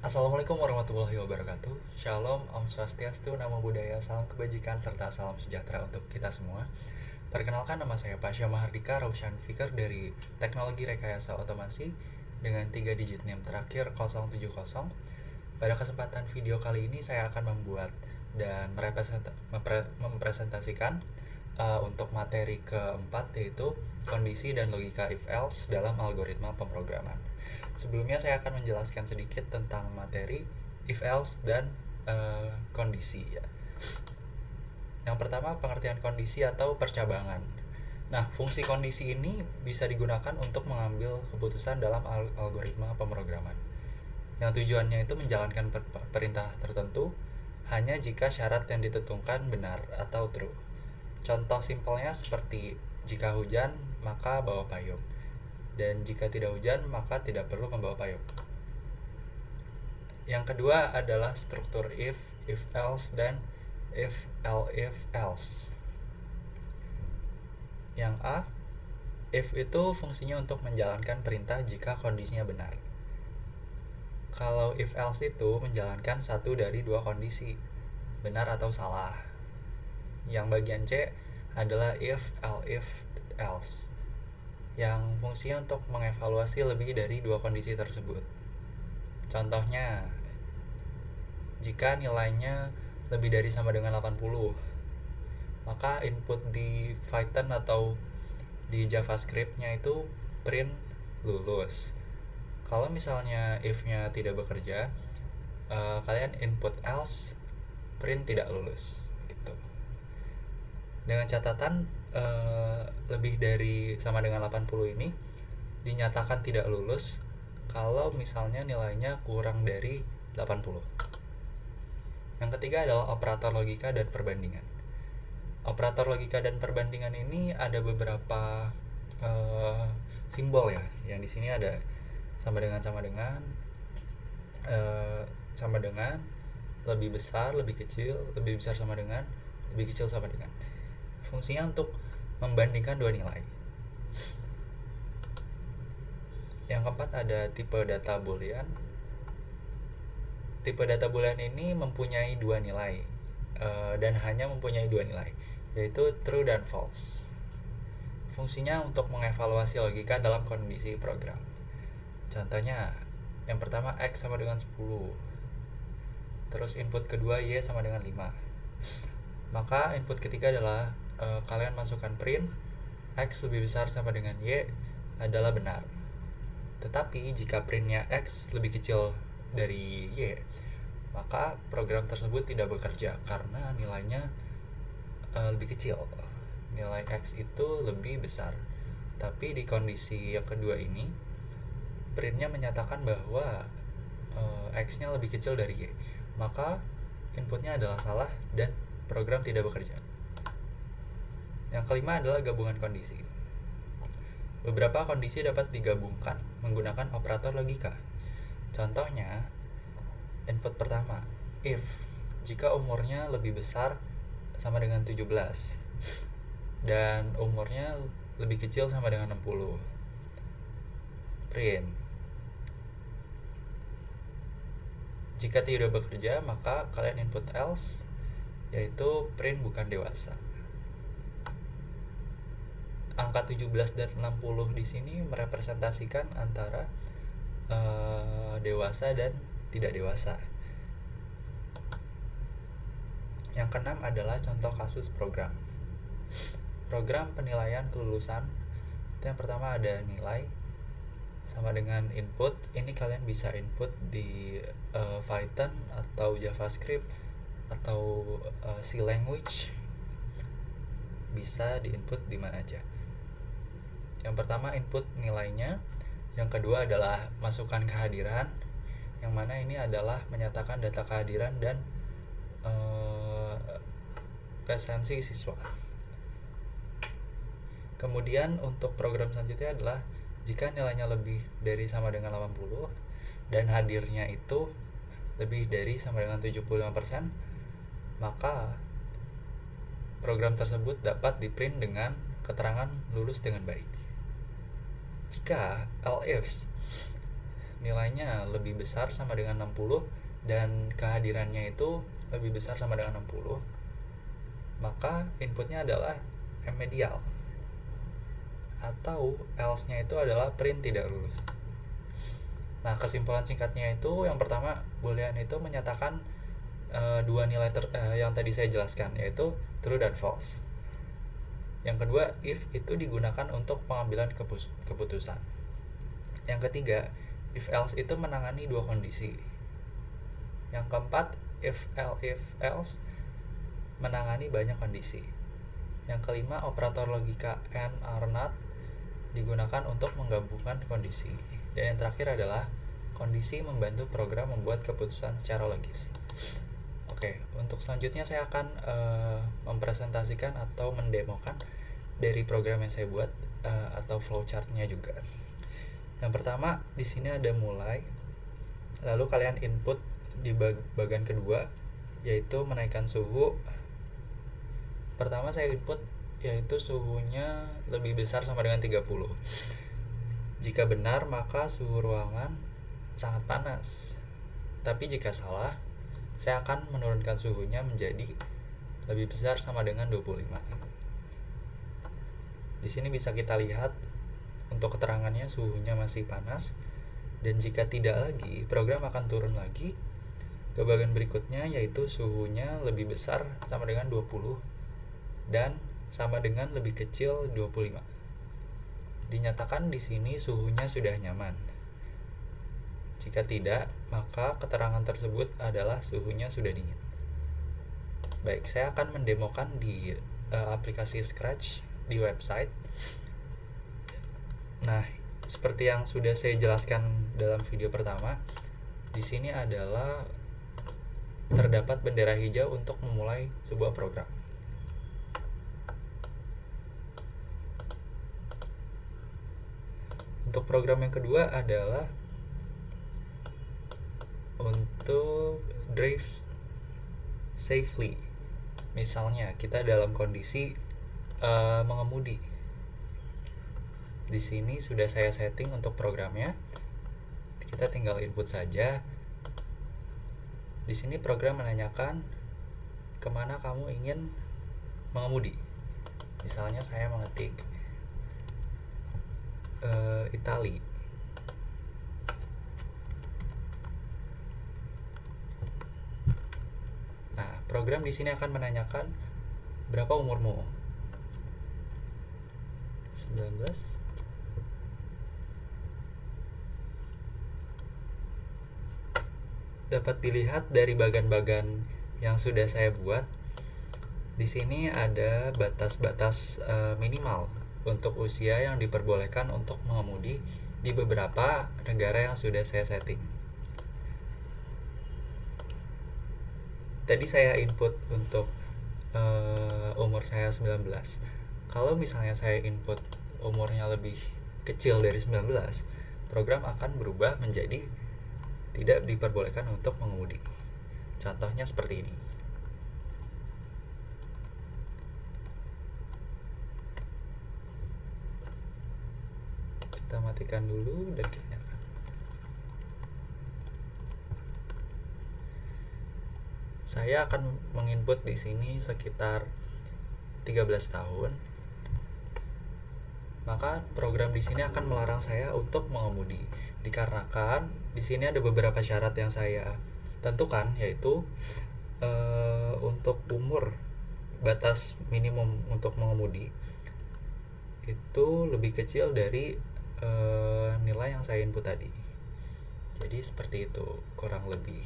Assalamualaikum warahmatullahi wabarakatuh. Shalom, Om Swastiastu, Namo Buddhaya, salam kebajikan, serta salam sejahtera untuk kita semua. Perkenalkan, nama saya Pasha Mahardika Raushan Fikar dari Teknologi Rekayasa Otomasi dengan 3 digit NIM terakhir 070. Pada kesempatan video kali ini saya akan membuat dan mempresentasikan untuk materi keempat, yaitu kondisi dan logika if-else dalam algoritma pemrograman. Sebelumnya saya akan menjelaskan sedikit tentang materi if-else dan kondisi ya. Yang pertama, pengertian kondisi atau percabangan. Nah, fungsi kondisi ini bisa digunakan untuk mengambil keputusan dalam algoritma pemrograman. Yang tujuannya itu menjalankan perintah tertentu hanya jika syarat yang ditentukan benar atau true. Contoh simpelnya seperti jika hujan maka bawa payung, dan jika tidak hujan maka tidak perlu membawa payung. Yang kedua adalah struktur if else, dan if else. Yang A, if itu fungsinya untuk menjalankan perintah jika kondisinya benar. Kalau if else itu menjalankan satu dari dua kondisi, benar atau salah. Yang bagian C adalah if else, yang fungsinya untuk mengevaluasi lebih dari dua kondisi tersebut. Contohnya, jika nilainya lebih dari sama dengan 80, maka input di Python atau di JavaScript-nya itu print lulus. Kalau misalnya if-nya tidak bekerja, kalian input else, print tidak lulus gitu. Dengan catatan lebih dari sama dengan 80 ini dinyatakan tidak lulus kalau misalnya nilainya kurang dari 80. Yang ketiga adalah operator logika dan perbandingan. Operator logika dan perbandingan ini ada beberapa simbol ya. Yang di sini ada sama dengan, lebih besar, lebih kecil, lebih besar sama dengan, lebih kecil sama dengan. Fungsinya untuk membandingkan dua nilai. Yang keempat ada tipe data boolean. Tipe data boolean ini mempunyai dua nilai, dan hanya mempunyai dua nilai, yaitu true dan false. Fungsinya untuk mengevaluasi logika dalam kondisi program. Contohnya, yang pertama X sama dengan 10, terus input kedua Y sama dengan 5. Maka input ketiga adalah kalian masukkan print X lebih besar sama dengan Y adalah benar. Tetapi jika printnya X lebih kecil dari Y, maka program tersebut tidak bekerja karena nilainya lebih kecil. Nilai X itu lebih besar. Tapi di kondisi yang kedua ini, printnya menyatakan bahwa X-nya lebih kecil dari Y, maka inputnya adalah salah dan program tidak bekerja. Yang kelima adalah gabungan kondisi. Beberapa kondisi dapat digabungkan menggunakan operator logika. Contohnya, input pertama, if jika umurnya lebih besar sama dengan 17 dan umurnya lebih kecil sama dengan 60. Print. Jika tidak bekerja, maka kalian input else, yaitu print bukan dewasa. Angka 17 dan 60 di sini merepresentasikan antara dewasa dan tidak dewasa. Yang keenam adalah contoh kasus program. Program penilaian kelulusan. Itu yang pertama ada nilai sama dengan input. Ini kalian bisa input di Python atau JavaScript atau C language. Bisa diinput di mana aja. Yang pertama input nilainya, yang kedua adalah masukkan kehadiran, yang mana ini adalah menyatakan data kehadiran dan presensi siswa. Kemudian untuk program selanjutnya adalah jika nilainya lebih dari sama dengan 80 dan hadirnya itu lebih dari sama dengan 75%, maka program tersebut dapat diprint dengan keterangan lulus dengan baik. Jika else nilainya lebih besar sama dengan 60 dan kehadirannya itu lebih besar sama dengan 60, maka inputnya adalah medial, atau else-nya itu adalah print tidak lulus. Nah, kesimpulan singkatnya itu yang pertama, boolean itu menyatakan dua nilai yang tadi saya jelaskan, yaitu true dan false. Yang kedua, if itu digunakan untuk pengambilan keputusan. Yang ketiga, if else itu menangani dua kondisi. Yang keempat, if else menangani banyak kondisi. Yang kelima, operator logika and or not digunakan untuk menggabungkan kondisi. Dan yang terakhir adalah kondisi membantu program membuat keputusan secara logis. Oke, untuk selanjutnya saya akan mempresentasikan atau mendemokan dari program yang saya buat atau flowchart-nya juga. Yang pertama, di sini ada mulai, lalu kalian input di bagian kedua, yaitu menaikkan suhu. Pertama saya input yaitu suhunya lebih besar sama dengan 30. Jika benar, maka suhu ruangan sangat panas. Tapi jika salah, saya akan menurunkan suhunya menjadi lebih besar sama dengan 25. Di sini bisa kita lihat untuk keterangannya suhunya masih panas, dan jika tidak lagi, program akan turun lagi ke bagian berikutnya, yaitu suhunya lebih besar sama dengan 20 dan sama dengan lebih kecil 25. Dinyatakan di sini suhunya sudah nyaman. Jika tidak, maka keterangan tersebut adalah suhunya sudah dingin. Baik, saya akan mendemokan di aplikasi Scratch di website. Nah, seperti yang sudah saya jelaskan dalam video pertama, di sini adalah terdapat bendera hijau untuk memulai sebuah program. Untuk program yang kedua adalah untuk drive safely. Misalnya kita dalam kondisi mengemudi. Di sini sudah saya setting untuk programnya. Kita tinggal input saja. Di sini program menanyakan kemana kamu ingin mengemudi. Misalnya saya mengetik Itali. Nah, program di sini akan menanyakan berapa umurmu? 19. Dapat dilihat dari bagan-bagan yang sudah saya buat. Di sini ada batas-batas minimal untuk usia yang diperbolehkan untuk mengemudi di beberapa negara yang sudah saya setting. Tadi saya input untuk umur saya 19. Kalau misalnya saya input umurnya lebih kecil dari 19, program akan berubah menjadi tidak diperbolehkan untuk mengemudi. Contohnya seperti ini. Kita matikan dulu dan kita nyalakan. Saya akan menginput di sini sekitar 13 tahun. Maka program di sini akan melarang saya untuk mengemudi, dikarenakan di sini ada beberapa syarat yang saya tentukan, yaitu untuk umur, batas minimum untuk mengemudi itu lebih kecil dari nilai yang saya input tadi. Jadi seperti itu kurang lebih.